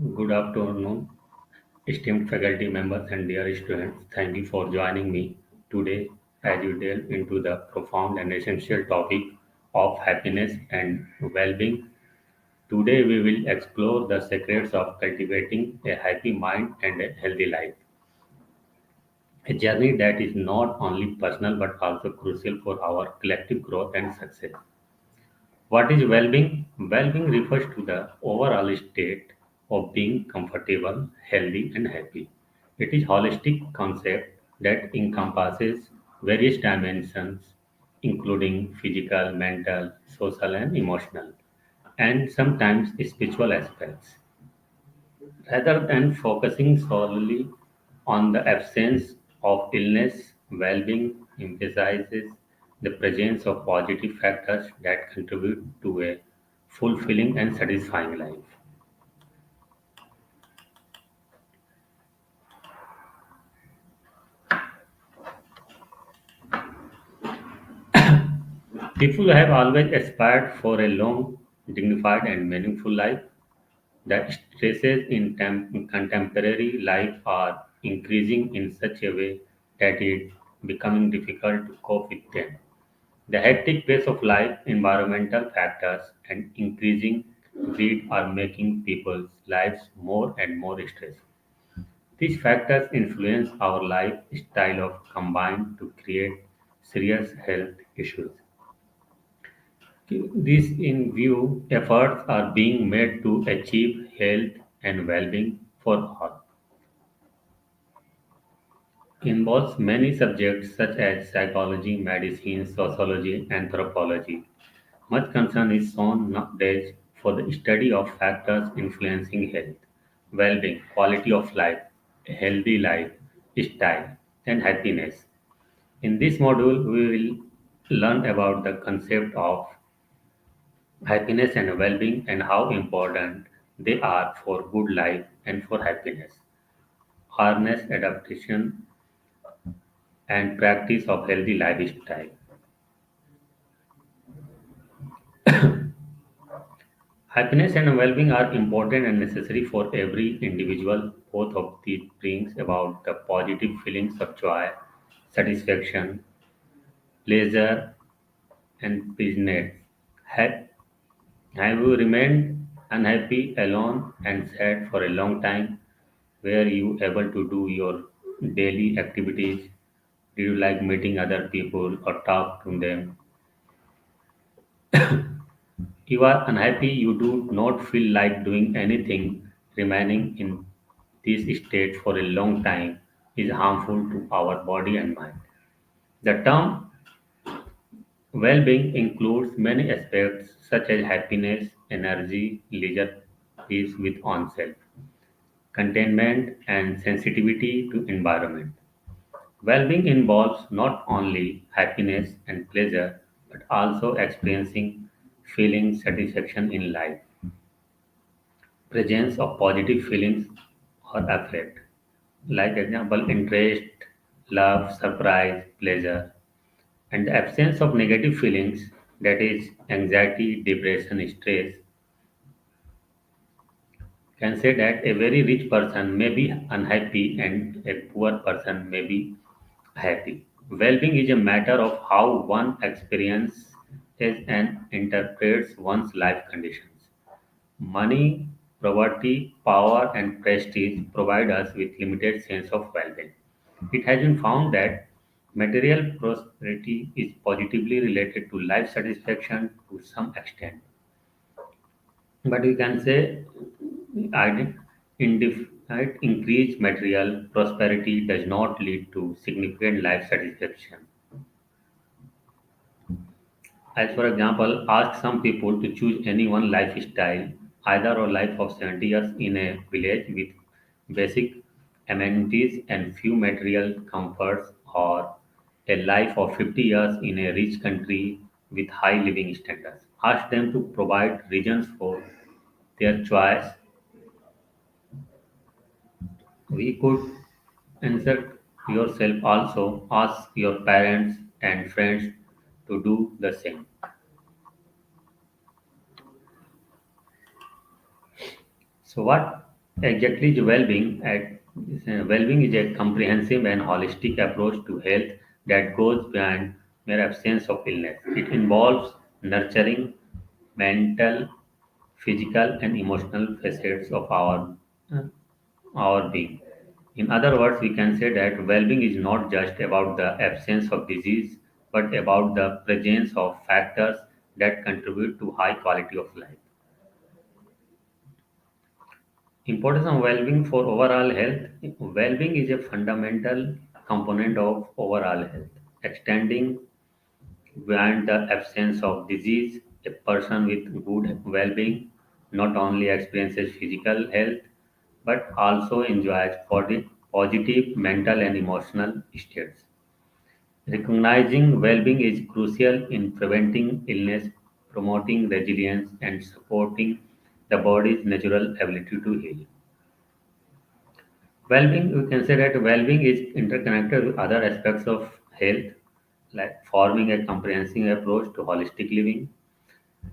Good afternoon, esteemed faculty members and dear students. Thank you for joining me today as we delve into the profound and essential topic of happiness and well-being. Today we will explore the secrets of cultivating a happy mind and a healthy life. A journey that is not only personal but also crucial for our collective growth and success. What is well-being? Well-being refers to the overall state of being comfortable, healthy, and happy. It is a holistic concept that encompasses various dimensions, including physical, mental, social, and emotional, and sometimes spiritual aspects. Rather than focusing solely on the absence of illness, well-being emphasizes the presence of positive factors that contribute to a fulfilling and satisfying life. People have always aspired for a long, dignified, and meaningful life. The stresses in contemporary life are increasing in such a way that it's becoming difficult to cope with them. The hectic pace of life, environmental factors, and increasing greed are making people's lives more and more stressful. These factors influence our lifestyle of combined to create serious health issues. This in view, efforts are being made to achieve health and well-being for all. Involves many subjects such as psychology, medicine, sociology, anthropology. Much concern is shown nowadays for the study of factors influencing health, well-being, quality of life, a healthy life, style, and happiness. In this module, we will learn about the concept of happiness and well-being and how important they are for good life and for happiness. Harness adaptation and practice of healthy lifestyle. Happiness and well-being are important and necessary for every individual. Both of these brings about the positive feelings of joy, satisfaction, pleasure, and business. Have, have you remained unhappy, alone, and sad for a long time? Were you able to do your daily activities? Do you like meeting other people or talk to them? You are unhappy, you do not feel like doing anything. Remaining in this state for a long time is harmful to our body and mind. The term well being includes many aspects such as happiness, energy, leisure, peace with oneself, containment, and sensitivity to environment. Well being involves not only happiness and pleasure but also experiencing feeling satisfaction in life, presence of positive feelings or affect, like example interest, love, surprise, pleasure, and the absence of negative feelings, that is anxiety, depression, stress. Can say that a very rich person may be unhappy and a poor person may be happy. Well-being is a matter of how one experiences and interprets one's life conditions. Money, poverty, power, and prestige provide us with limited sense of well-being. It has been found that material prosperity is positively related to life satisfaction to some extent. But we can say indefinite increased material prosperity does not lead to significant life satisfaction. As for example, ask some people to choose any one lifestyle, either a life of 70 years in a village with basic amenities and few material comforts, or a life of 50 years in a rich country with high living standards. Ask them to provide reasons for their choice. We could insert yourself also, ask your parents and friends to do the same. So what? Exactly, the well-being is a comprehensive and holistic approach to health that goes beyond mere absence of illness. It involves nurturing mental, physical, and emotional facets of our being. In other words, we can say that well-being is not just about the absence of disease, but about the presence of factors that contribute to high quality of life. Importance of well-being for overall health. Well-being is a fundamental component of overall health, extending beyond the absence of disease. A person with good well-being not only experiences physical health but also enjoys positive mental and emotional states. Recognizing well-being is crucial in preventing illness, promoting resilience, and supporting the body's natural ability to heal. Well-being, we can say that well-being is interconnected with other aspects of health, like forming a comprehensive approach to holistic living.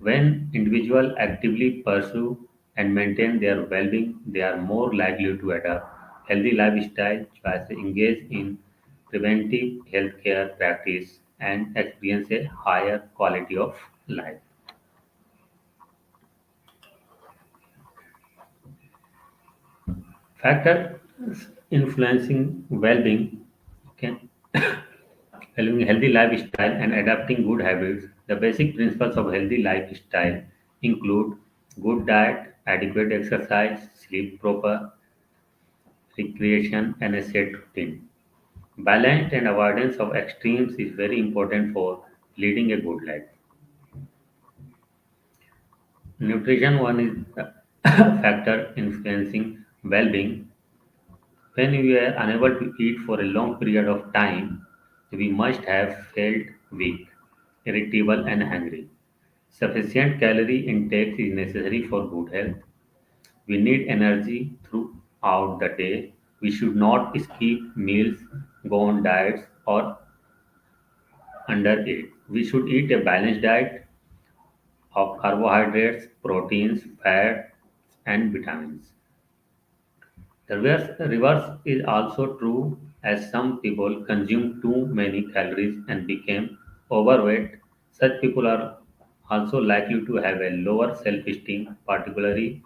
When individuals actively pursue and maintain their well-being, they are more likely to adopt healthy lifestyle choices, engage in preventive healthcare practice, and experience a higher quality of life. Factors influencing well-being. Okay. Living a healthy lifestyle and adapting good habits. The basic principles of healthy lifestyle include good diet, adequate exercise, sleep proper, recreation, and a set routine. Balance and avoidance of extremes is very important for leading a good life. Nutrition one is the factor influencing well-being. When we are unable to eat for a long period of time, we must have felt weak, irritable, and hungry. Sufficient calorie intake is necessary for good health. We need energy throughout the day. We should not skip meals, go on diets, or undereat. We should eat a balanced diet of carbohydrates, proteins, fat, and vitamins. The reverse is also true as some people consume too many calories and became overweight. Such people are also likely to have a lower self-esteem, particularly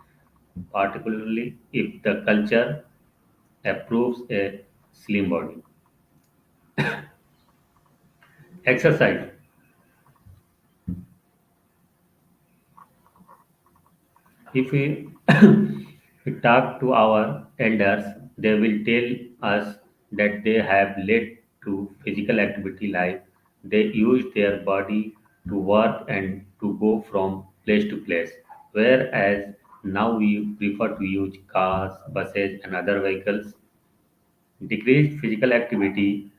if the culture approves a slim body. Exercise. If we, we talk to our elders, they will tell us that they have led to physical activity life. They use their body to work and to go from place to place. Whereas now we prefer to use cars, buses, and other vehicles. Decreased physical activity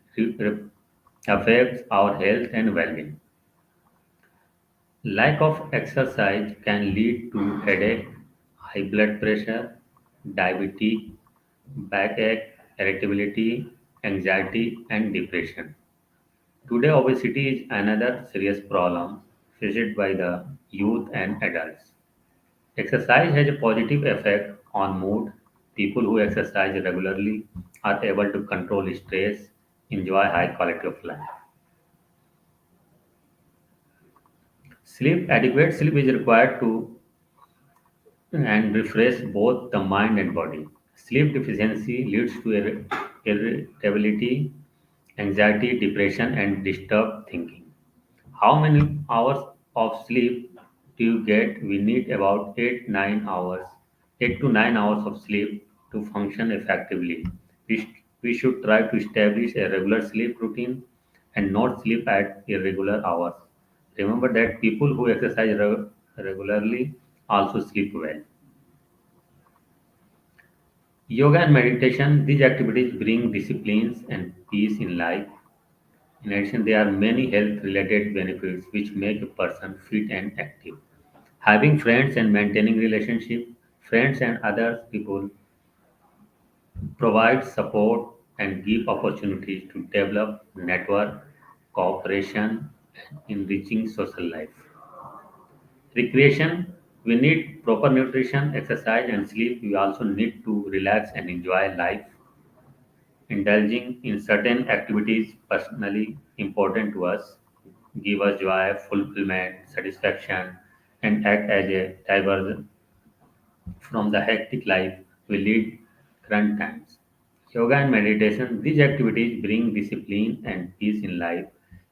affects our health and well-being. Lack of exercise can lead to headache, high blood pressure, diabetes, backache, irritability, anxiety, and depression. Today, obesity is another serious problem faced by the youth and adults. Exercise has a positive effect on mood. People who exercise regularly are able to control stress, enjoy high quality of life. Adequate sleep is required to and refresh both the mind and body. Sleep deficiency leads to irritability, anxiety, depression, and disturbed thinking. How many hours of sleep do you get? We need about 8 to 9 hours of sleep to function effectively. We should try to establish a regular sleep routine and not sleep at irregular hours. Remember that people who exercise regularly also sleep well. Yoga and meditation, these activities bring disciplines and peace in life. In addition, there are many health related benefits which make a person fit and active. Having friends and maintaining relationship, friends and other people provide support and give opportunities to develop network, cooperation, and enriching social life. Recreation, We need proper nutrition, exercise, and sleep. We also need to relax and enjoy life. Indulging in certain activities personally important to us give us joy, fulfillment, satisfaction, and act as a diversion from the hectic life we lead current times. Yoga and meditation, these activities bring discipline and peace in life.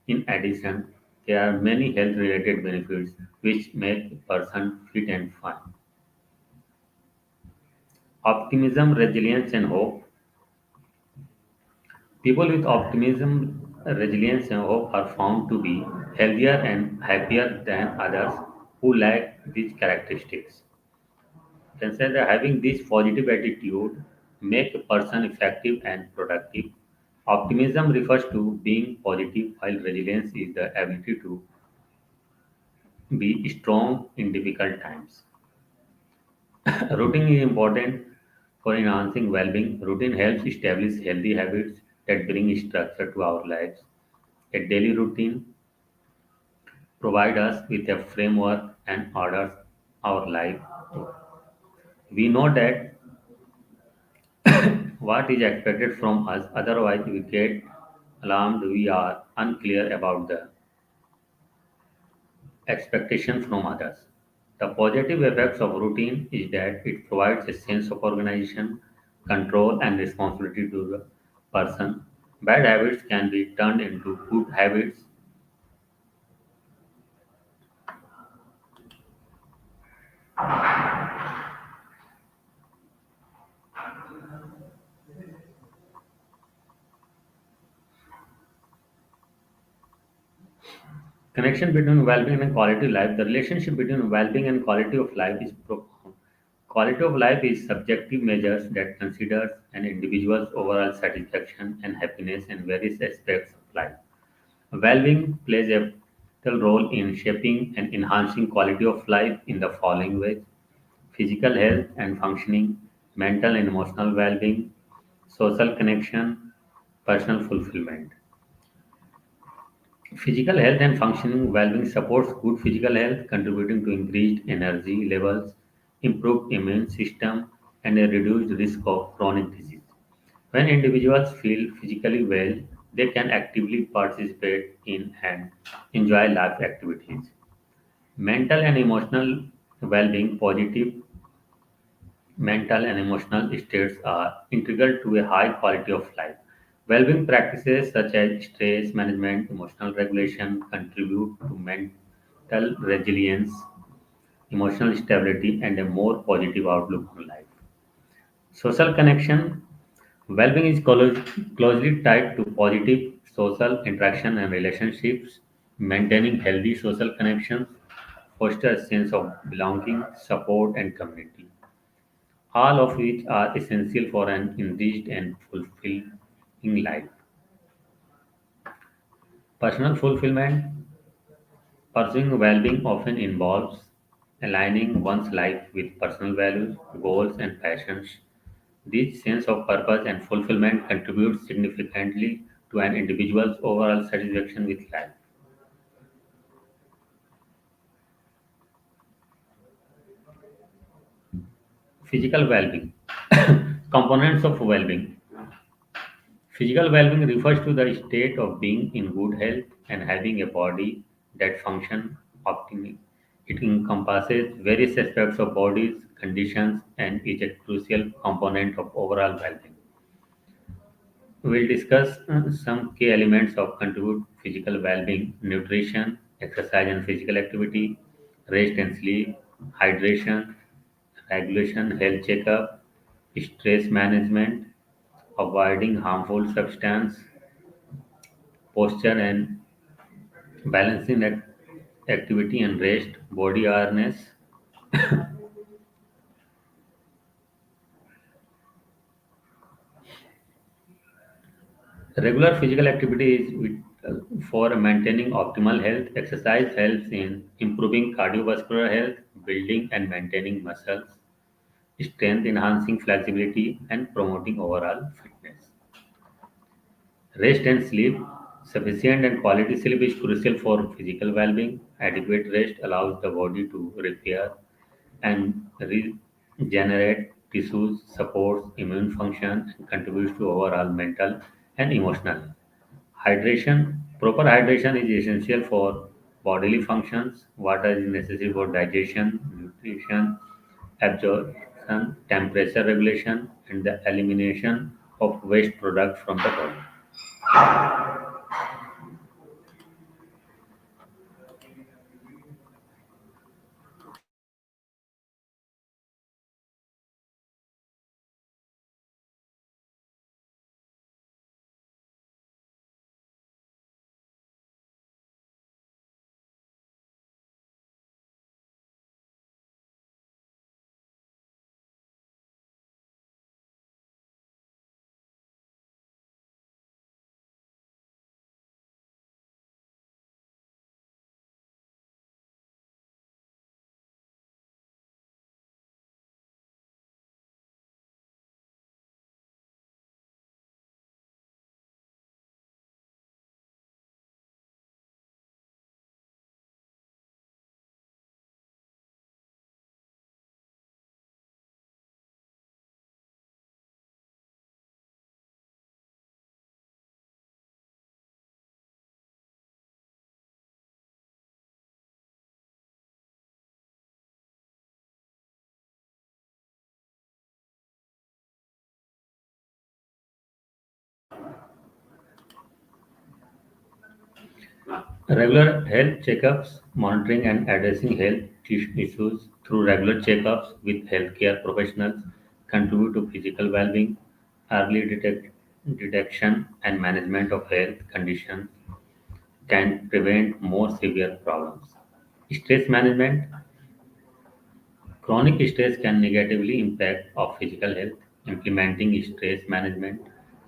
In addition, there are many health related benefits which make a person fit and fun. Optimism, resilience, and hope. People with optimism, resilience, and hope are found to be healthier and happier than others who lack these characteristics. Can say that having this positive attitude make a person effective and productive. Optimism refers to being positive, while resilience is the ability to be strong in difficult times. Routine is important for enhancing well-being. Routine helps establish healthy habits that bring structure to our lives. A daily routine provides us with a framework and orders our life. We know that what is expected from us, otherwise we get alarmed, we are unclear about the expectation from others. The positive effects of routine is that it provides a sense of organization, control, and responsibility to the person. Bad habits can be turned into good habits. Connection between well-being and quality of life. The relationship between well-being and quality of life is profound. Quality of life is subjective measures that considers an individual's overall satisfaction and happiness in various aspects of life. Well-being plays a vital role in shaping and enhancing quality of life in the following ways: physical health and functioning, mental and emotional well-being, social connection, personal fulfillment. Physical health and functioning well-being supports good physical health, contributing to increased energy levels, improved immune system, and a reduced risk of chronic disease. When individuals feel physically well, they can actively participate in and enjoy life activities. Mental and emotional well-being, positive mental and emotional states are integral to a high quality of life. Well-being practices such as stress management, emotional regulation contribute to mental resilience, emotional stability, and a more positive outlook on life. Social connection. Well-being is closely tied to positive social interaction and relationships. Maintaining healthy social connections fosters a sense of belonging, support, and community, all of which are essential for an enriched and fulfilling life. Personal fulfillment. Pursuing well-being often involves aligning one's life with personal values, goals, and passions. This sense of purpose and fulfillment contributes significantly to an individual's overall satisfaction with life. Physical well-being. Components of well-being. Physical well-being refers to the state of being in good health and having a body that functions optimally. It encompasses various aspects of bodies, conditions, and is a crucial component of overall well-being. We'll discuss some key elements of contribute physical well-being: nutrition, exercise and physical activity, rest and sleep, hydration, regulation, health checkup, stress management, avoiding harmful substance, posture and balancing activity and rest, body awareness. Regular physical activity is for maintaining optimal health. Exercise helps in improving cardiovascular health, building and maintaining muscles, strength enhancing flexibility, and promoting overall fitness. Rest and sleep. Sufficient and quality sleep is crucial for physical well being. Adequate rest allows the body to repair, and regenerate tissues, supports immune function, and contributes to overall mental and emotional health. Hydration, proper hydration is essential for bodily functions. Water is necessary for digestion, nutrition, absorption, temperature regulation, and the elimination of waste products from the body. Regular health checkups, monitoring and addressing health issues through regular checkups with healthcare professionals contribute to physical well-being, early detection and management of health conditions can prevent more severe problems. Stress management, chronic stress can negatively impact of physical health. Implementing stress management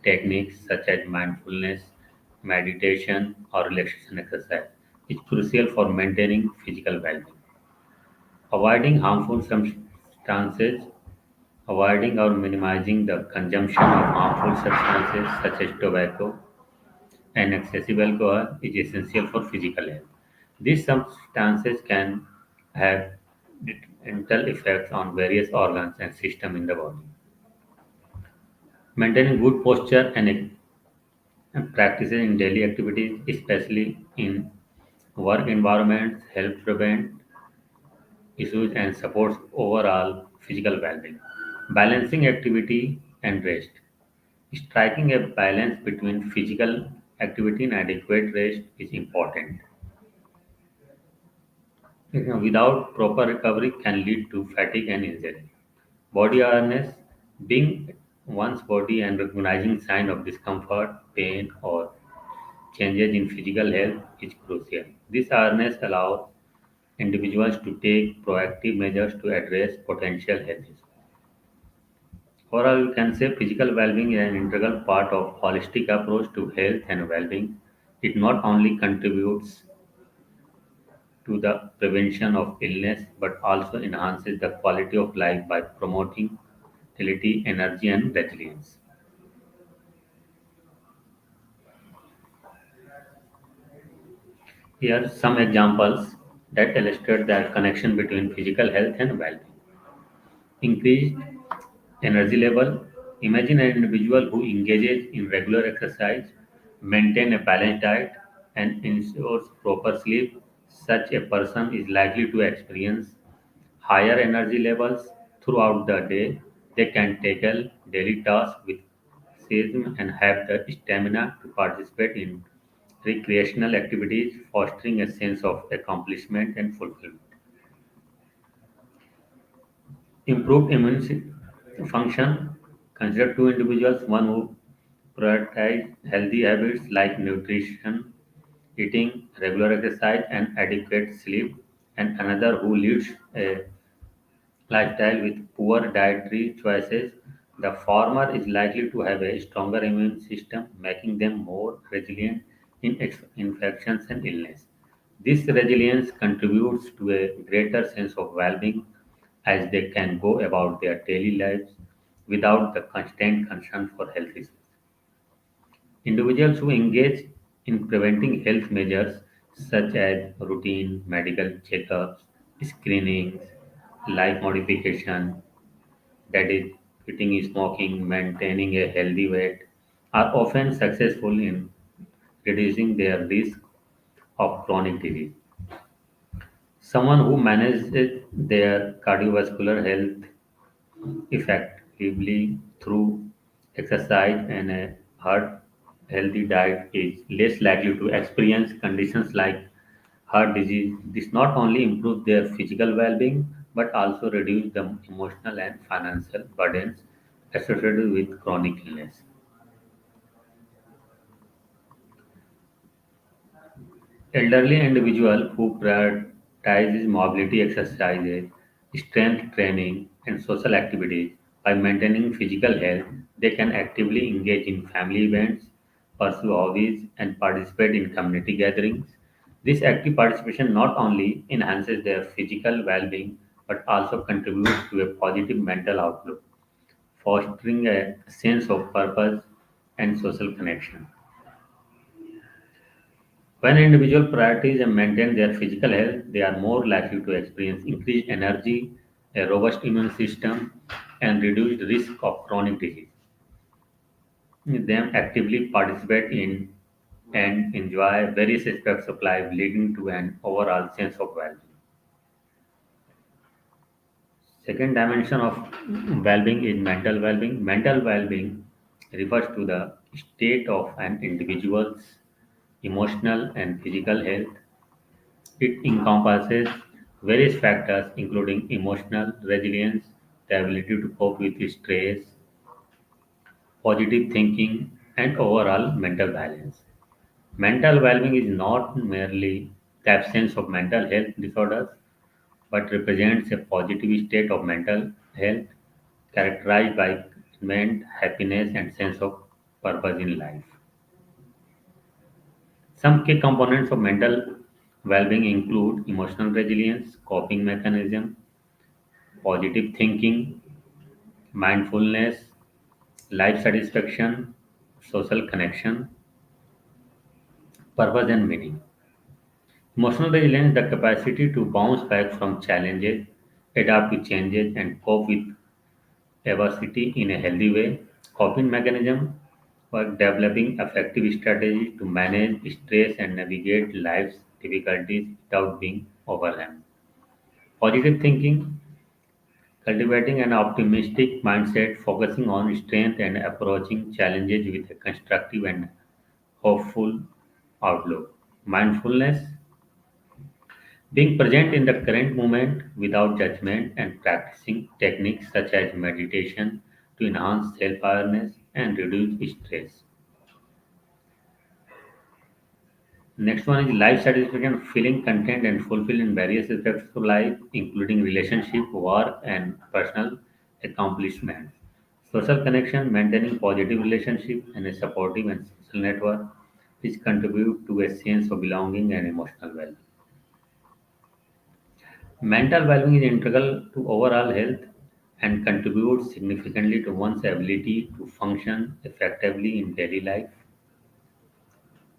techniques such as mindfulness, meditation, or relaxation exercise is crucial for maintaining physical well-being. Avoiding harmful substances, avoiding or minimizing the consumption of harmful substances such as tobacco and excessive alcohol is essential for physical health. These substances can have detrimental effects on various organs and systems in the body. Maintaining good posture and practices in daily activities, especially in work environments, help prevent issues and supports overall physical well-being. Balancing activity and rest. Striking a balance between physical activity and adequate rest is important. Without proper recovery can lead to fatigue and injury. Body awareness, being one's body and recognizing signs of discomfort, pain, or changes in physical health is crucial. This awareness allows individuals to take proactive measures to address potential health issues. Overall, you can say physical well-being is an integral part of holistic approach to health and well-being. It not only contributes to the prevention of illness but also enhances the quality of life by promoting vitality, energy, and resilience. Here are some examples that illustrate the connection between physical health and well-being. Increased energy level. Imagine an individual who engages in regular exercise, maintain a balanced diet, and ensures proper sleep. Such a person is likely to experience higher energy levels throughout the day. They can tackle daily tasks with enthusiasm and have the stamina to participate in recreational activities, fostering a sense of accomplishment and fulfillment. Improved function. Consider two individuals, one who prioritize healthy habits like nutrition, eating, regular exercise, and adequate sleep, and another who leads a lifestyle with poor dietary choices. The former is likely to have a stronger immune system, making them more resilient in infections and illness. This resilience contributes to a greater sense of well being as they can go about their daily lives without the constant concern for health issues. Individuals who engage in preventing health measures such as routine medical checkups, screenings, life modification, that is, quitting smoking, maintaining a healthy weight, are often successful in reducing their risk of chronic disease. Someone who manages their cardiovascular health effectively through exercise and a heart healthy diet is less likely to experience conditions like heart disease. This not only improves their physical well-being but also reduce the emotional and financial burdens associated with chronic illness. Elderly individual who prioritizes mobility exercises, strength training, and social activities by maintaining physical health, they can actively engage in family events, pursue hobbies, and participate in community gatherings. This active participation not only enhances their physical well-being but also contributes to a positive mental outlook, fostering a sense of purpose and social connection. When individuals prioritize and maintain their physical health, they are more likely to experience increased energy, a robust immune system, and reduced risk of chronic disease. Them actively participate in and enjoy various aspects of life, leading to an overall sense of well-being. Second dimension of well-being is mental well-being. Mental well-being refers to the state of an individual's emotional and physical health. It encompasses various factors including emotional resilience, the ability to cope with stress, positive thinking, and overall mental balance. Mental well-being is not merely the absence of mental health disorders, but represents a positive state of mental health characterized by contentment, happiness, and sense of purpose in life. Some key components of mental well-being include emotional resilience, coping mechanism, positive thinking, mindfulness, life satisfaction, social connection, purpose and meaning. Emotional resilience, the capacity to bounce back from challenges, adapt to changes, and cope with adversity in a healthy way. Coping mechanism, for developing effective strategies to manage stress and navigate life's difficulties without being overwhelmed. Positive thinking, cultivating an optimistic mindset, focusing on strength and approaching challenges with a constructive and hopeful outlook. Mindfulness, being present in the current moment without judgment and practicing techniques such as meditation to enhance self awareness and reduce stress. Next one is life satisfaction, feeling content and fulfilled in various aspects of life, including relationship, work, and personal accomplishments. Social connection, maintaining positive relationship and a supportive and social network, which contribute to a sense of belonging and emotional well. Mental well-being is integral to overall health and contributes significantly to one's ability to function effectively in daily life.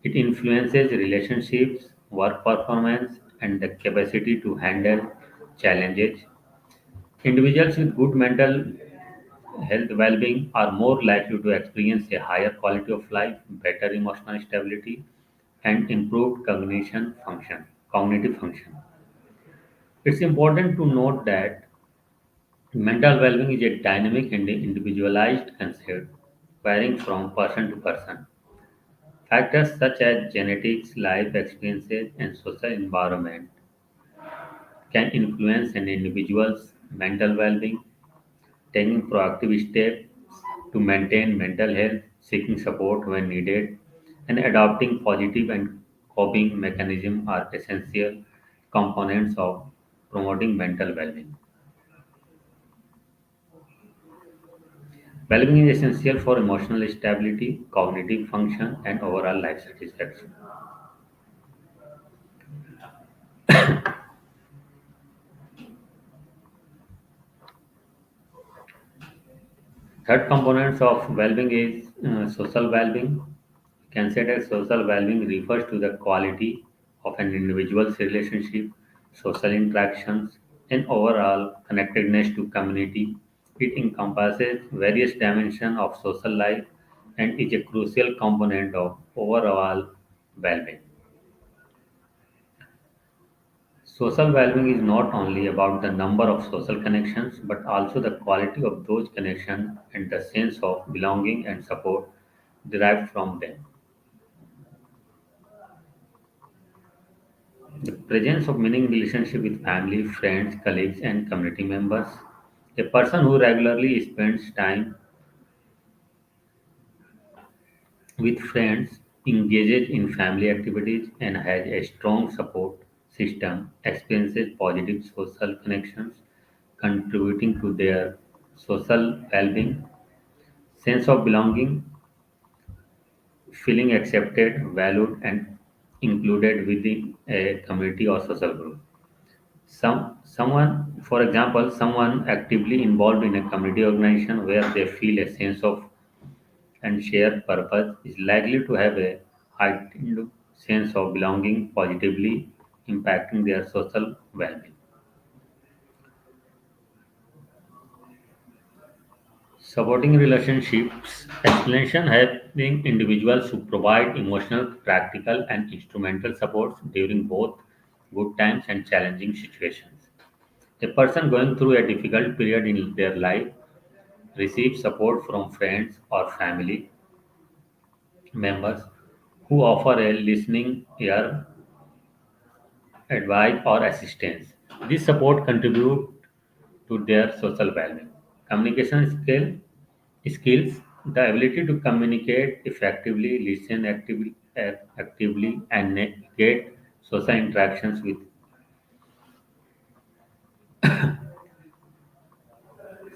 It influences relationships, work performance, and the capacity to handle challenges. Individuals with good mental health well-being are more likely to experience a higher quality of life, better emotional stability, and improved cognitive function. It's important to note that mental well-being is a dynamic and individualized concept, varying from person to person. Factors such as genetics, life experiences, and social environment can influence an individual's mental well-being. Taking proactive steps to maintain mental health, seeking support when needed, and adopting positive and coping mechanisms are essential components of promoting mental well-being. Well-being is essential for emotional stability, cognitive function, and overall life satisfaction. Third components of well-being is social well-being. Can say that social well-being refers to the quality of an individual's relationship, social interactions, and overall connectedness to community. It encompasses various dimensions of social life and is a crucial component of overall well-being. Social well-being is not only about the number of social connections but also the quality of those connections and the sense of belonging and support derived from them. The presence of meaning relationship with family, friends, colleagues, and community members. A person who regularly spends time with friends, engages in family activities, and has a strong support system experiences positive social connections, contributing to their social well-being, sense of belonging, feeling accepted, valued, and included within a community or social group. Someone, for example, someone actively involved in a community organization where they feel a sense of and shared purpose is likely to have a heightened sense of belonging, positively impacting their social well-being. Supporting relationships explanation helping individuals who provide emotional, practical, and instrumental support during both good times and challenging situations. A person going through a difficult period in their life receives support from friends or family members who offer a listening ear, advice, or assistance. This support contribute to their social well-being. Skills, the ability to communicate effectively, listen actively, and navigate social interactions with.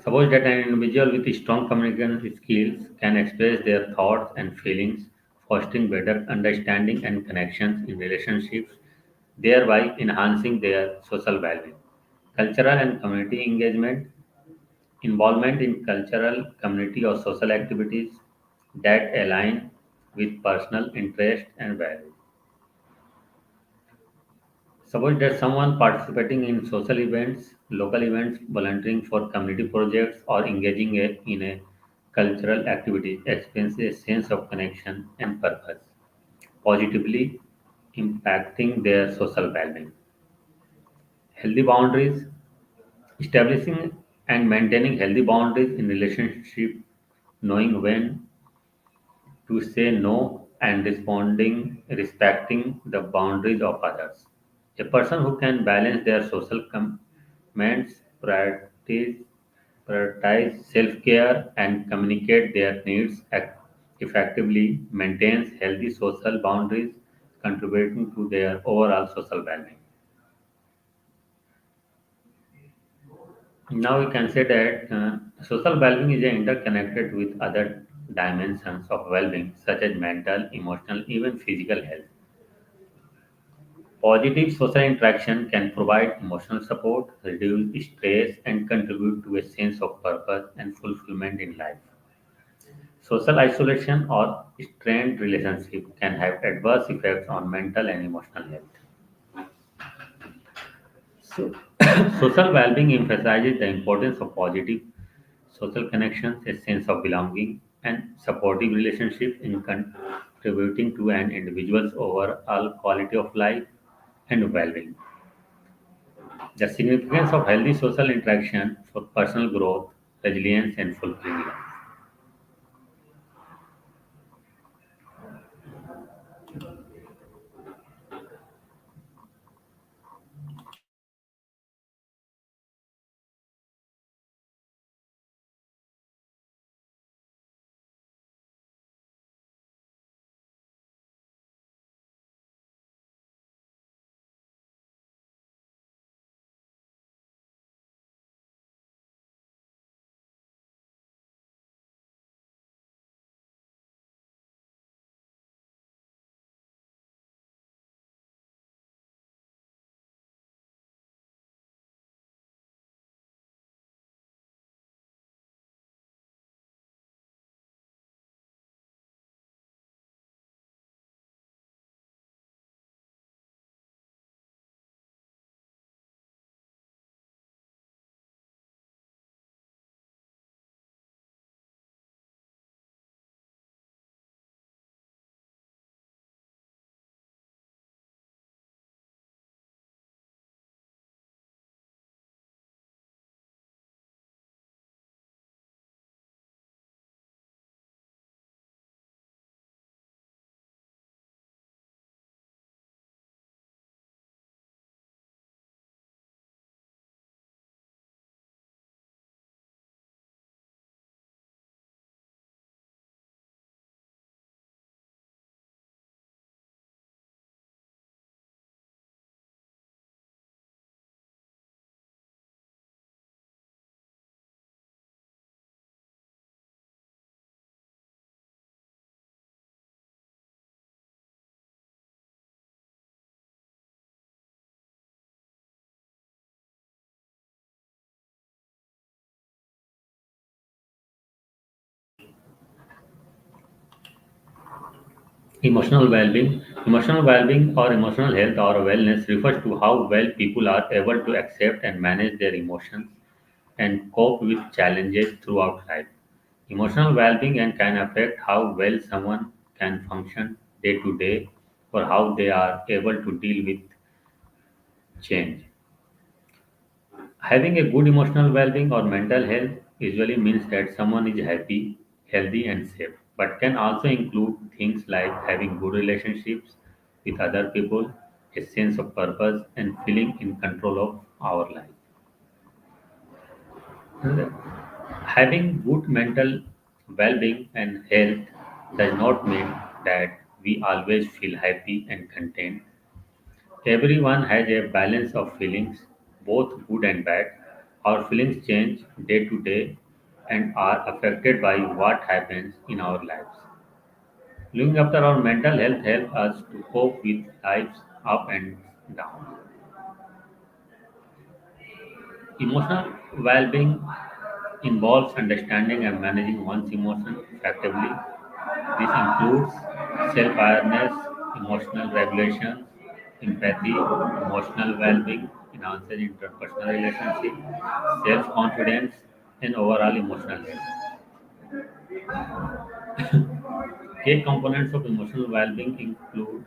Suppose that an individual with strong communication skills can express their thoughts and feelings, fostering better understanding and connections in relationships, thereby enhancing their social well-being. Cultural and community engagement, involvement in cultural, community, or social activities that align with personal interest and values. Suppose that someone participating in social events, local events, volunteering for community projects, or engaging in a cultural activity experiences a sense of connection and purpose, positively impacting their social well-being. Healthy boundaries, establishing and maintaining healthy boundaries in relationship, knowing when to say no and respecting the boundaries of others. A person who can balance their social commitments, prioritize self-care, and communicate their needs effectively maintains healthy social boundaries, contributing to their overall social well-being. Now we can say that social well-being is interconnected with other dimensions of well-being, such as mental, emotional, even physical health. Positive social interaction can provide emotional support, reduce stress, and contribute to a sense of purpose and fulfillment in life. Social isolation or strained relationship can have adverse effects on mental and emotional health. So, social well-being emphasizes the importance of positive social connections, a sense of belonging, and supportive relationships in contributing to an individual's overall quality of life and well-being. The significance of healthy social interaction for personal growth, resilience, and fulfilling life. Emotional well-being or emotional health or wellness refers to how well people are able to accept and manage their emotions and cope with challenges throughout life. Emotional well-being and can affect how well someone can function day to day or how they are able to deal with change. Having a good emotional well-being or mental health usually means that someone is happy, healthy, and safe, but can also include things like having good relationships with other people, a sense of purpose, and feeling in control of our life. Having good mental well-being and health does not mean that we always feel happy and content. Everyone has a balance of feelings, both good and bad. Our feelings change day to day and are affected by what happens in our lives. Looking after our mental health helps us to cope with life's up and down. Emotional well-being involves understanding and managing one's emotions effectively. This includes self-awareness, emotional regulation, empathy, emotional well-being, enhances interpersonal relationship, self-confidence, and overall emotional health. Key components of emotional well-being include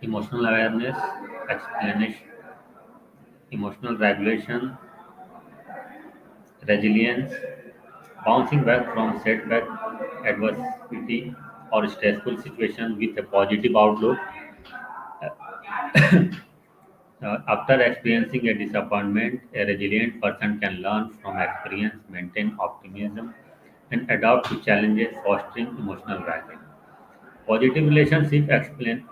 emotional awareness, explanation, emotional regulation, resilience, bouncing back from setback, adversity, or stressful situation with a positive outlook. After experiencing a disappointment, a resilient person can learn from experience, maintain optimism, and adapt to challenges, fostering emotional well-being. Positive relationship explain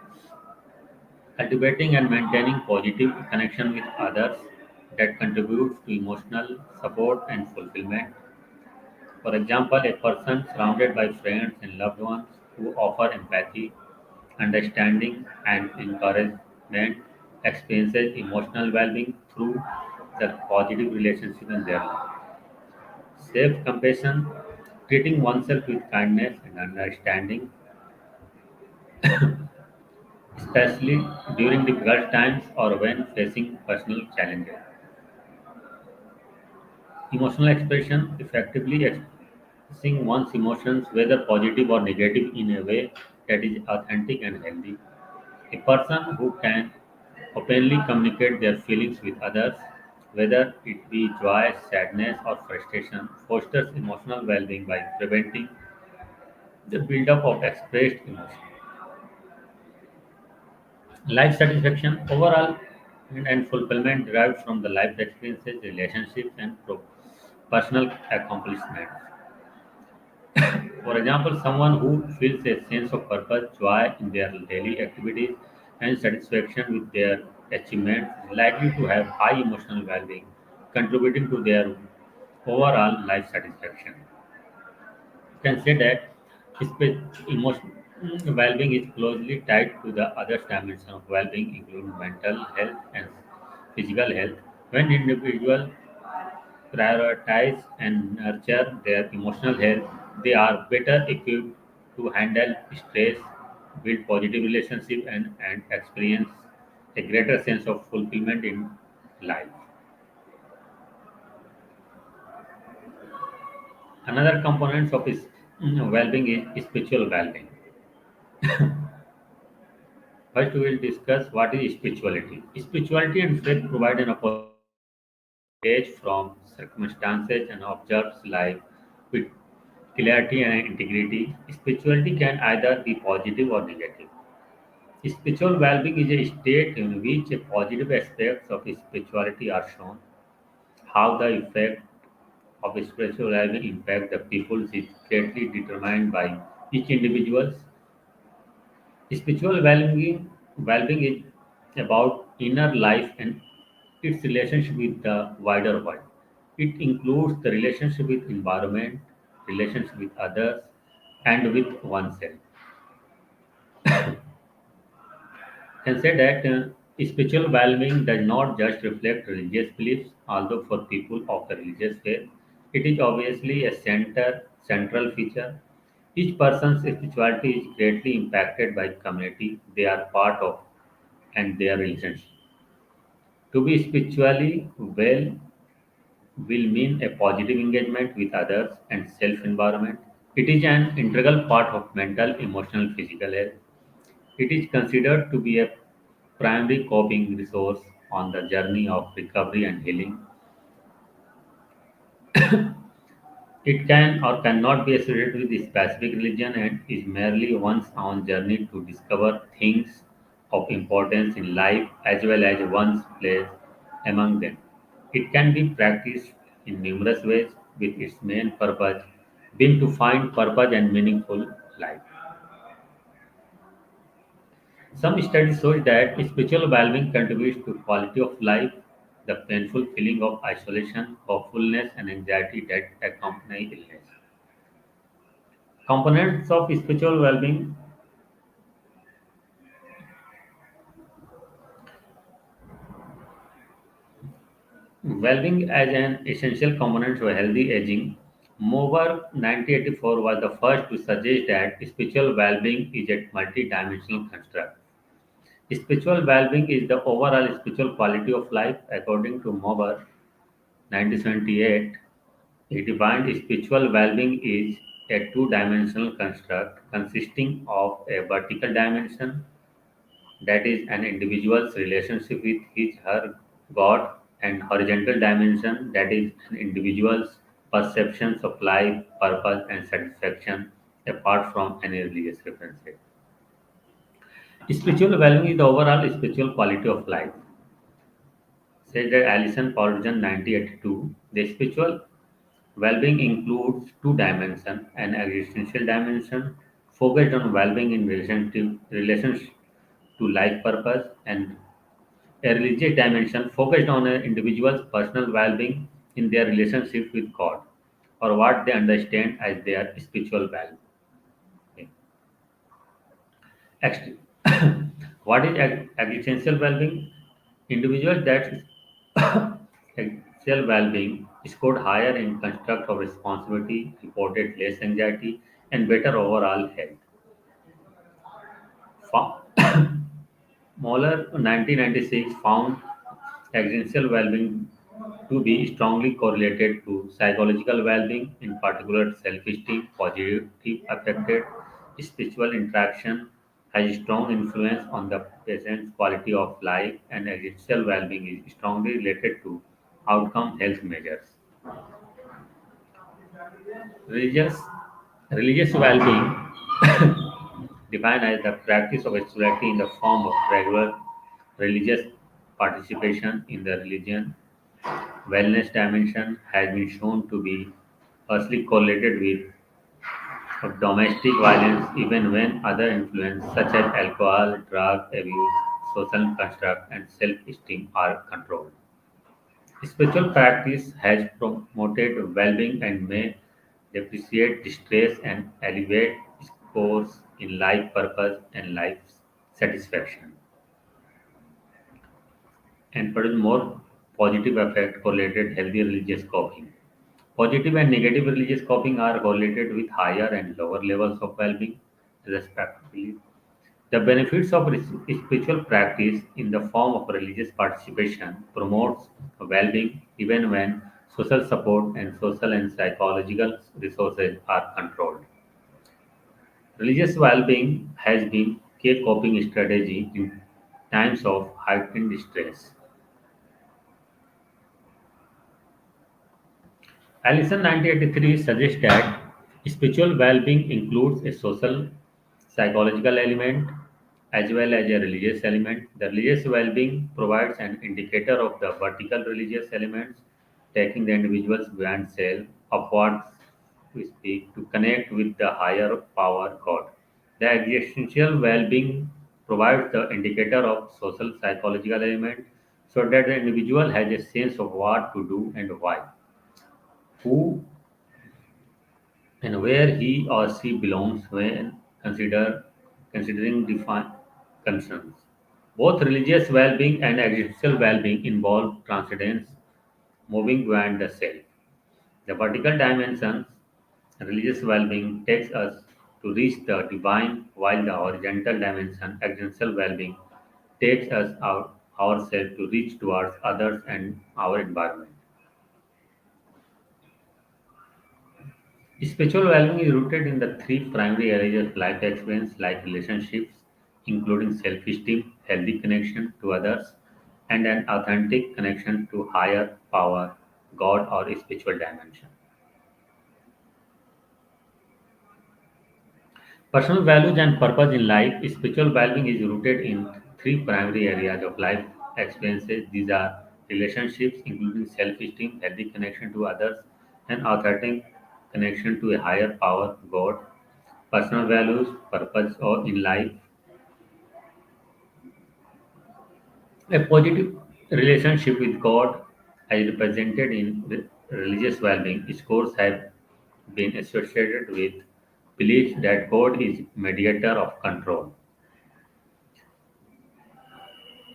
cultivating and maintaining positive connection with others that contributes to emotional support and fulfillment. For example, a person surrounded by friends and loved ones who offer empathy, understanding, and encouragement experiences emotional well-being through the positive relationship in their life. Self-compassion, treating oneself with kindness and understanding, especially during difficult times or when facing personal challenges. Emotional expression, effectively expressing one's emotions, whether positive or negative, in a way that is authentic and healthy. A person who can openly communicate their feelings with others, whether it be joy, sadness, or frustration, fosters emotional well being by preventing the buildup of expressed emotion. Life satisfaction, overall, and fulfillment derived from the life experiences, relationships, and personal accomplishments. For example, someone who feels a sense of purpose, joy in their daily activities, and satisfaction with their achievements is likely to have high emotional well-being, contributing to their overall life satisfaction. You can say that emotional well-being is closely tied to the other dimensions of well-being, including mental health and physical health. When individuals prioritize and nurture their emotional health, they are better equipped to handle stress, build positive relationships, and experience a greater sense of fulfillment in life. Another component of is well-being is spiritual well-being. First, we will discuss what is spirituality. Spirituality and faith provide an opportunity to engage from circumstances and observe life with clarity and integrity. Spirituality can either be positive or negative. Spiritual well-being is a state in which positive aspects of spirituality are shown. How the effect of spiritual well-being impact the people is greatly determined by each individual. Spiritual well-being is about inner life and its relationship with the wider world. It includes the relationship with environment, relationship with others, and with oneself. Can say that spiritual well-being does not just reflect religious beliefs, although for people of the religious faith, it is obviously a central feature. Each person's spirituality is greatly impacted by community they are part of and their relationship. To be spiritually well will mean a positive engagement with others and self environment. It is an integral part of mental, emotional, physical health. It is considered to be a primary coping resource on the journey of recovery and healing. It can or cannot be associated with a specific religion and is merely one's own journey to discover things of importance in life as well as one's place among them. It can be practiced in numerous ways with its main purpose being to find purpose and meaningful life. Some studies show that spiritual well-being contributes to quality of life, the painful feeling of isolation, hopefulness, and anxiety that accompany illness. Components of spiritual well-being. Well-being as an essential component to healthy aging. Mover 1984 was the first to suggest that spiritual well-being is a multi-dimensional construct. Spiritual well-being is the overall spiritual quality of life, according to Mover 1978. He defined spiritual well-being is a two-dimensional construct consisting of a vertical dimension, that is an individual's relationship with his her God, and horizontal dimension, that is an individual's perceptions of life, purpose, and satisfaction apart from any religious references. Spiritual well-being is the overall spiritual quality of life. Said that Alison Paulson 1982. The spiritual well-being includes two dimensions: an existential dimension focused on well-being in relationship to life purpose, and a religious dimension focused on an individual's personal well-being in their relationship with God, or what they understand as their spiritual well-being. Ex- what is existential well-being? Individuals that existential well-being scored higher in construct of responsibility, reported less anxiety, and better overall health. Moeller 1996 found existential well-being to be strongly correlated to psychological well-being, in particular self-esteem, positive affected spiritual interaction has strong influence on the patient's quality of life, and existential well-being is strongly related to outcome health measures. Religious religious well-being defined as the practice of spirituality in the form of regular religious participation in the religion. Wellness dimension has been shown to be closely correlated with domestic violence even when other influences such as alcohol, drug abuse, social construct, and self-esteem are controlled. Spiritual practice has promoted well-being and may depreciate distress and elevate scores in life purpose and life satisfaction, and produce more positive effect correlated healthy religious coping. Positive and negative religious coping are correlated with higher and lower levels of well-being, respectively. The benefits of spiritual practice in the form of religious participation promotes well-being even when social support and social and psychological resources are controlled. Religious well-being has been a coping strategy in times of heightened stress. Allison 1983 suggests that spiritual well-being includes a social psychological element as well as a religious element. The religious well-being provides an indicator of the vertical religious elements, taking the individual's beyond self upwards, we speak, to connect with the higher power God. The existential well-being provides the indicator of social psychological element so that the individual has a sense of what to do and why, who and where he or she belongs when considering defined concerns. Both religious well-being and existential well-being involve transcendence, moving beyond the self. The vertical dimensions, religious well-being takes us to reach the divine, while the horizontal dimension, existential well being, takes us out ourselves to reach towards others and our environment. Spiritual well-being is rooted in the three primary areas of life experience, like relationships, including self-esteem, healthy connection to others, and an authentic connection to higher power, God, or spiritual dimension. Personal values and purpose in life. Spiritual well-being is rooted in three primary areas of life experiences. These are relationships, including self-esteem, healthy connection to others, and authentic connection to a higher power, God. Personal values, purpose or in life. A positive relationship with God, as represented in religious well-being, scores have been associated with beliefs that God is mediator of control.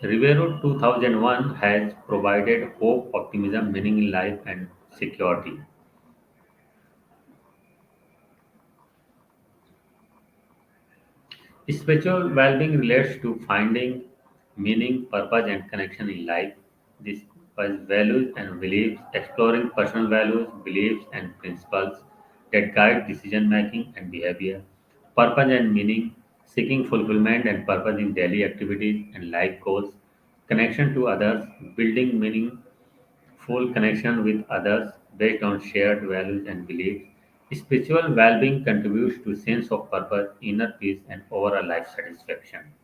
Rivero 2001 has provided hope, optimism, meaning in life, and security. Spiritual well-being relates to finding meaning, purpose, and connection in life. This was values and beliefs, exploring personal values, beliefs, and principles that guide decision making and behavior. Purpose and meaning, seeking fulfillment and purpose in daily activities and life goals. Connection to others, building meaning full connection with others based on shared values and beliefs. Spiritual well-being contributes to sense of purpose, inner peace, and overall life satisfaction.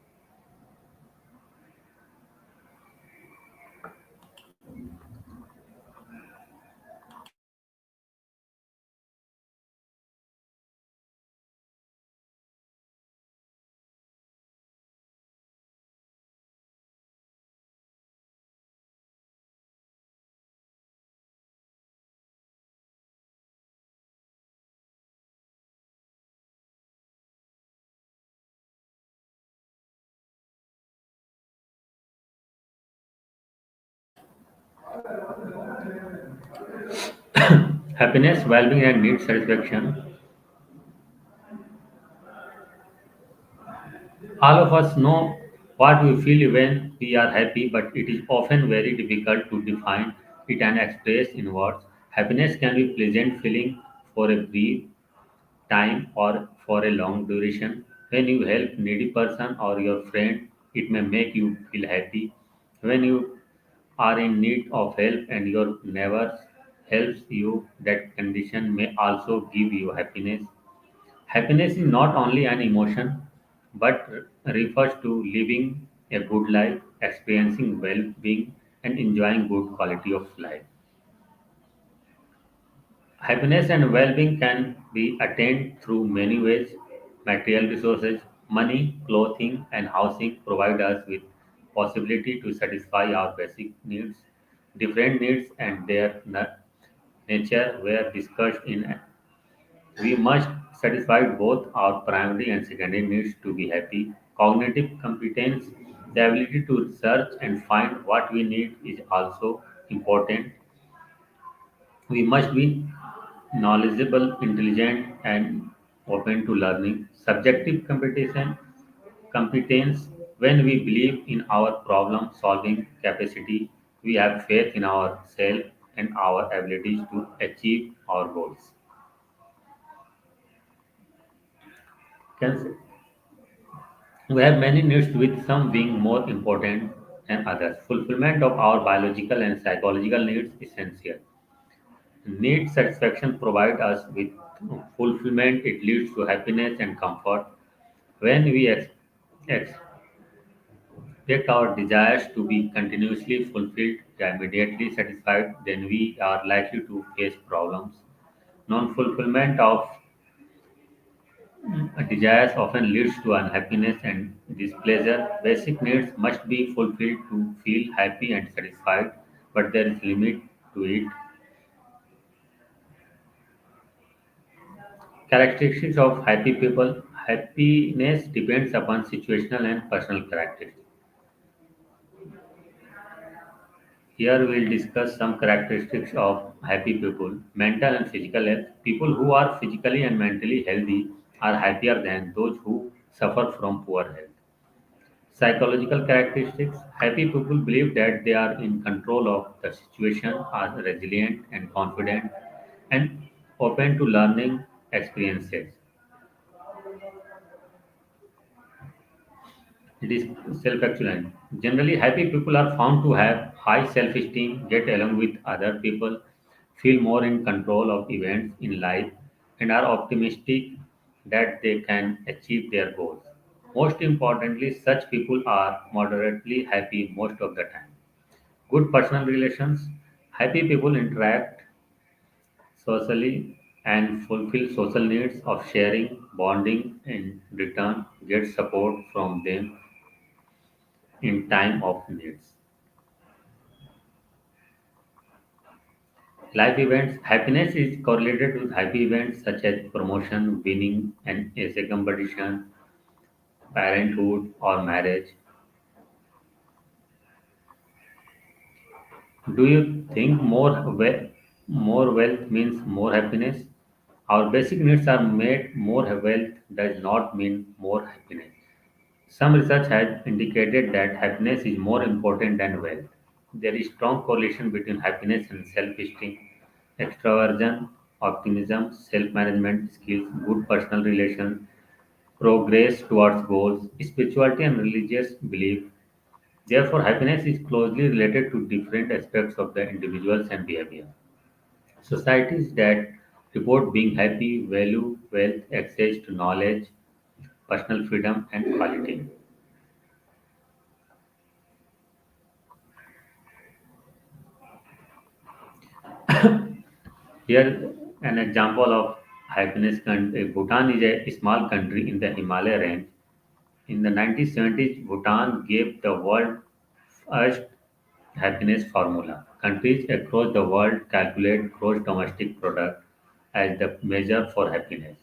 Happiness, well-being, and need satisfaction. All of us know what we feel when we are happy, but it is often very difficult to define it and express in words. Happiness can be pleasant feeling for a brief time or for a long duration. When you help needy person or your friend, it may make you feel happy. When you are in need of help and your neighbor helps you, that condition may also give you happiness. Happiness is not only an emotion but refers to living a good life, experiencing well-being, and enjoying good quality of life. Happiness and well-being can be attained through many ways. Material resources, money, clothing, and housing provide us with possibility to satisfy our basic needs. Different needs and their nature were discussed in. We must satisfy both our primary and secondary needs to be happy. Cognitive competence, the ability to research and find what we need, is also important. We must be knowledgeable, intelligent, and open to learning. Subjective competence, when we believe in our problem solving capacity, we have faith in ourselves and our abilities to achieve our goals. Can- We have many needs with some being more important than others. Fulfillment of our biological and psychological needs is essential. Need satisfaction provide us with fulfillment. It leads to happiness and comfort. When we expect our desires to be continuously fulfilled, immediately satisfied, then we are likely to face problems. Non-fulfillment of desires often leads to unhappiness and displeasure. Basic needs must be fulfilled to feel happy and satisfied, but there is limit to it. Characteristics of happy people. Happiness depends upon situational and personal characteristics. Here we'll discuss some characteristics of happy people. Mental and physical health. People who are physically and mentally healthy are happier than those who suffer from poor health. Psychological characteristics: happy people believe that they are in control of the situation, are resilient and confident, and open to learning experiences. It is self-excellent. Generally, happy people are found to have high self-esteem, get along with other people, feel more in control of events in life, and are optimistic that they can achieve their goals. Most importantly, such people are moderately happy most of the time. Good personal relations. Happy people interact socially and fulfill social needs of sharing, bonding, in return, get support from them in time of needs. Life events. Happiness is correlated with happy events such as promotion, winning an essay competition, parenthood, or marriage. Do you think more wealth means more happiness? Our basic needs are met. More wealth does not mean more happiness. Some research has indicated that happiness is more important than wealth. There is strong correlation between happiness and self-esteem, extraversion, optimism, self-management skills, good personal relations, progress towards goals, spirituality and religious belief. Therefore, happiness is closely related to different aspects of the individuals and behavior. Societies that report being happy value wealth, access to knowledge, personal freedom, and quality. Here, an example of happiness country. Bhutan is a small country in the Himalaya range. In the 1970s, Bhutan gave the world first happiness formula. Countries across the world calculate gross domestic product as the measure for happiness,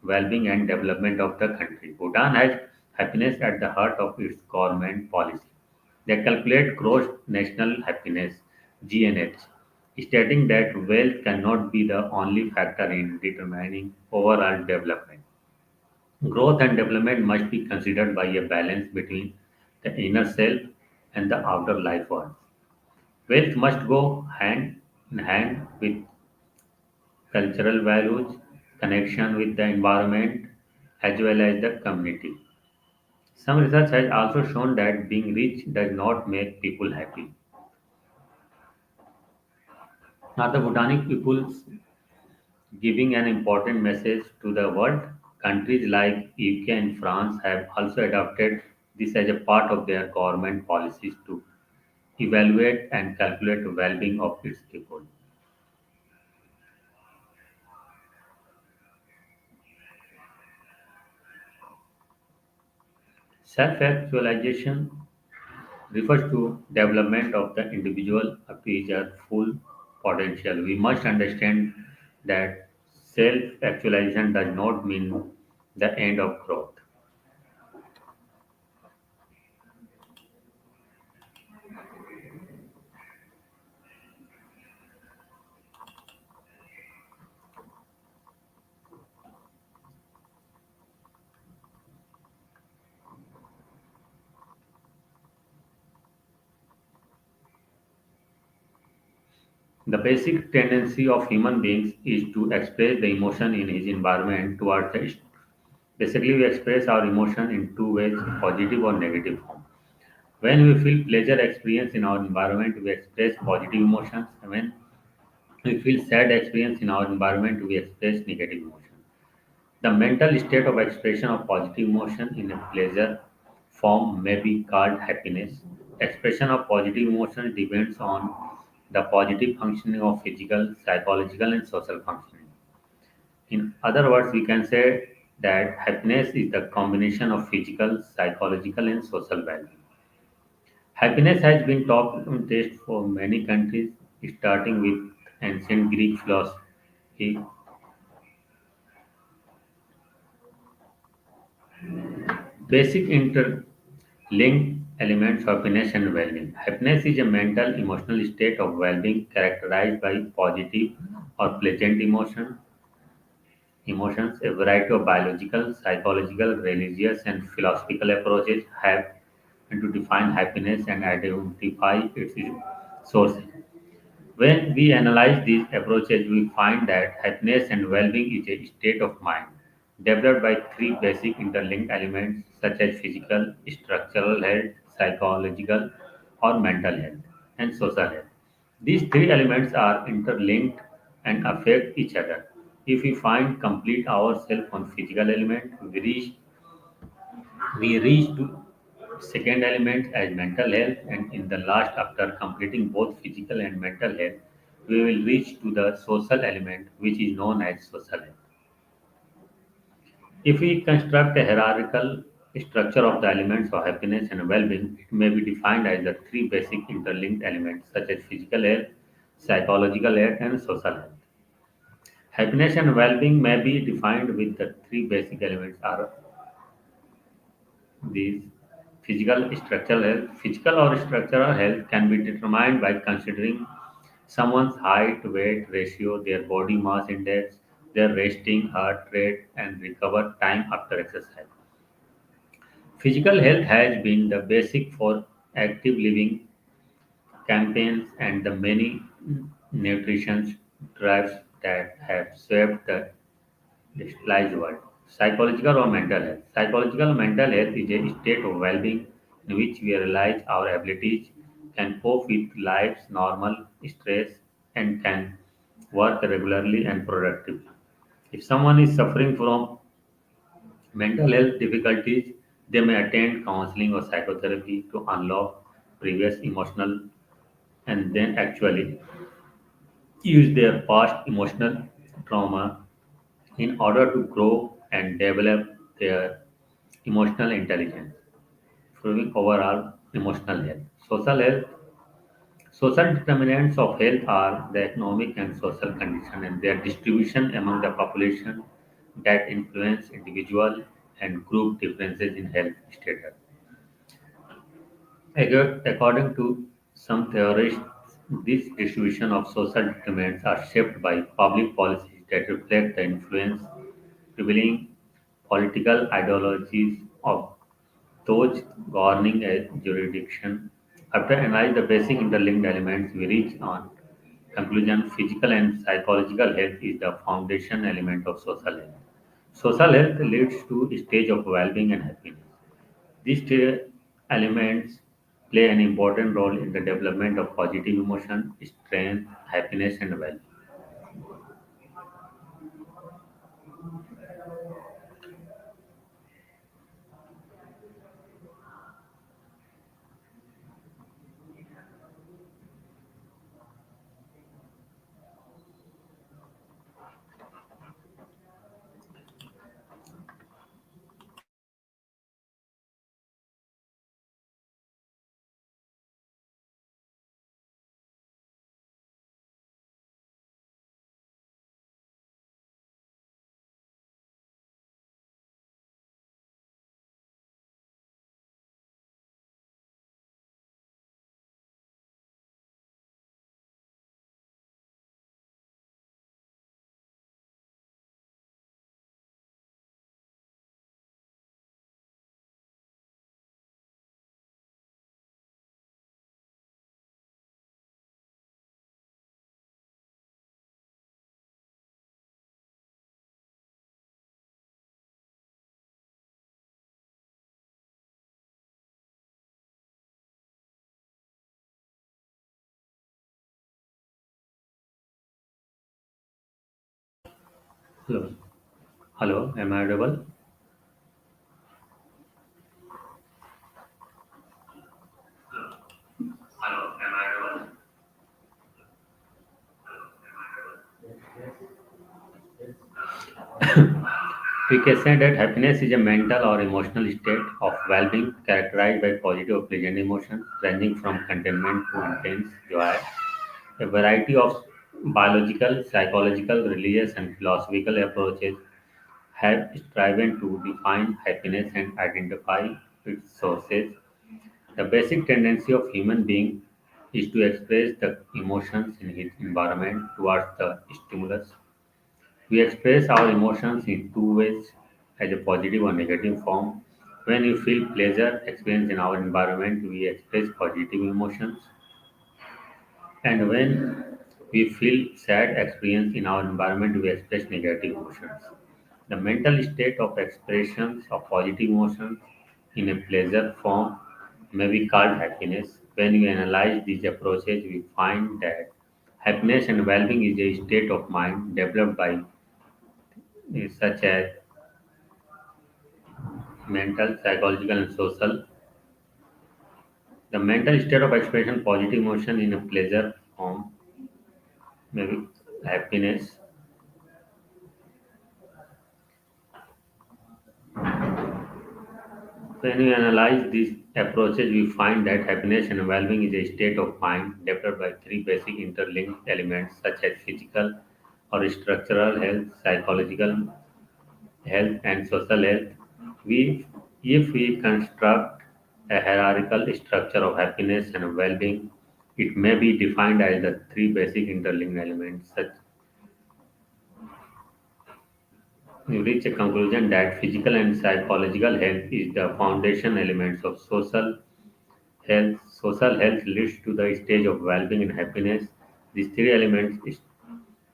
well-being, and development of the country. Bhutan has happiness at the heart of its government policy. They calculate gross national happiness (GNH), stating that wealth cannot be the only factor in determining overall development. Growth and development must be considered by a balance between the inner self and the outer life world. Wealth must go hand in hand with cultural values, connection with the environment, as well as the community. Some research has also shown that being rich does not make people happy. Now, the Bhutanic peoples giving an important message to the world. Countries like UK and France have also adopted this as a part of their government policies to evaluate and calculate the well-being of its people. Self-actualization refers to development of the individual up to his full potential. We must understand that self-actualization does not mean the end of growth. The basic tendency of human beings is to express the emotion in his environment towards the basically we express our emotion in two ways, positive or negative form. When we feel pleasure experience in our environment, we express positive emotions. And when we feel sad experience in our environment, we express negative emotions. The mental state of expression of positive emotion in a pleasure form may be called happiness. Expression of positive emotions depends on the positive functioning of physical, psychological, and social functioning. In other words, we can say that happiness is the combination of physical, psychological, and social value. Happiness has been top on taste for many countries, starting with ancient Greek philosophy. Basic interlinked elements of happiness and well-being. Happiness is a mental, emotional state of well-being characterized by positive or pleasant emotion emotions. A variety of biological, psychological, religious, and philosophical approaches have to define happiness and identify its sources. When we analyze these approaches, we find that happiness and well-being is a state of mind developed by three basic interlinked elements such as physical, structural health, psychological or mental health, and social health. These three elements are interlinked and affect each other. If we find complete ourselves on physical element, we reach to second element as mental health, and in the last, after completing both physical and mental health, we will reach to the social element, which is known as social health. If we construct a hierarchical structure of the elements of happiness and well-being, it may be defined as the three basic interlinked elements such as physical health, psychological health, and social health. Happiness and well-being may be defined with the three basic elements are these: physical or structural health can be determined by considering someone's height, weight ratio, their body mass index, their resting heart rate, and recover time after exercise. Physical health has been the basic for active living campaigns and the many nutrition drives that have swept the digitalized world. Psychological or mental health. Psychological mental health is a state of well-being in which we realize our abilities, can cope with life's normal stress, and can work regularly and productively. If someone is suffering from mental health difficulties, they may attend counseling or psychotherapy to unlock previous emotional and then actually use their past emotional trauma in order to grow and develop their emotional intelligence, improving overall emotional health. Social determinants of health are the economic and social condition and their distribution among the population that influence individual and group differences in health status. According to some theorists, this distribution of social determinants are shaped by public policies that reflect the influence prevailing political ideologies of those governing a jurisdiction. After analyzing the basic interlinked elements, we reach on conclusion physical and psychological health is the foundation element of social health. Social health leads to a stage of well-being and happiness. These three elements play an important role in the development of positive emotion, strength, happiness, and well. Hello, hello, am I audible? We can say that happiness is a mental or emotional state of well-being characterized by positive or pleasant emotions ranging from contentment to intense joy. A variety of biological, psychological, religious, and philosophical approaches have striven to define happiness and identify its sources. The basic tendency of human being is to express the emotions in his environment towards the stimulus. We express our emotions in two ways, as a positive or negative form. When we feel pleasure experience in our environment, we express positive emotions. And when we feel sad experience in our environment, we express negative emotions. The mental state of expressions of positive emotions in a pleasure form may be called happiness. When we analyze these approaches, we find that happiness and well-being is a state of mind developed by such as mental, psychological, and social. The mental state of expression positive emotion in a pleasure form may be happiness. When we analyze these approaches, we find that happiness and well-being is a state of mind developed by three basic interlinked elements such as physical or structural health, psychological health, and social health. We, if we construct a hierarchical structure of happiness and well-being, it may be defined as the three basic interlinked elements. Such we reach a conclusion that physical and psychological health is the foundation elements of social health. Social health leads to the stage of well-being and happiness. These three elements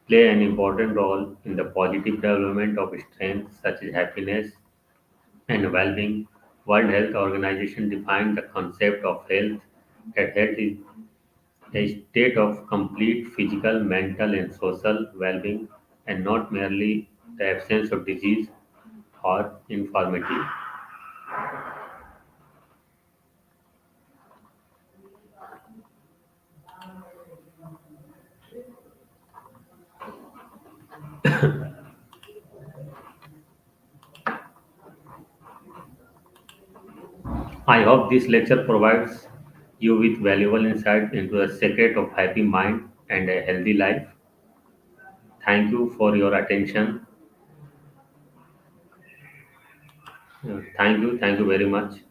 play an important role in the positive development of strengths such as happiness and well-being. World Health Organization defined the concept of health that health is a state of complete physical, mental, and social well-being, and not merely the absence of disease or infirmity. I hope this lecture provides you with valuable insight into the secret of happy mind and a healthy life. Thank you for your attention. Thank you very much.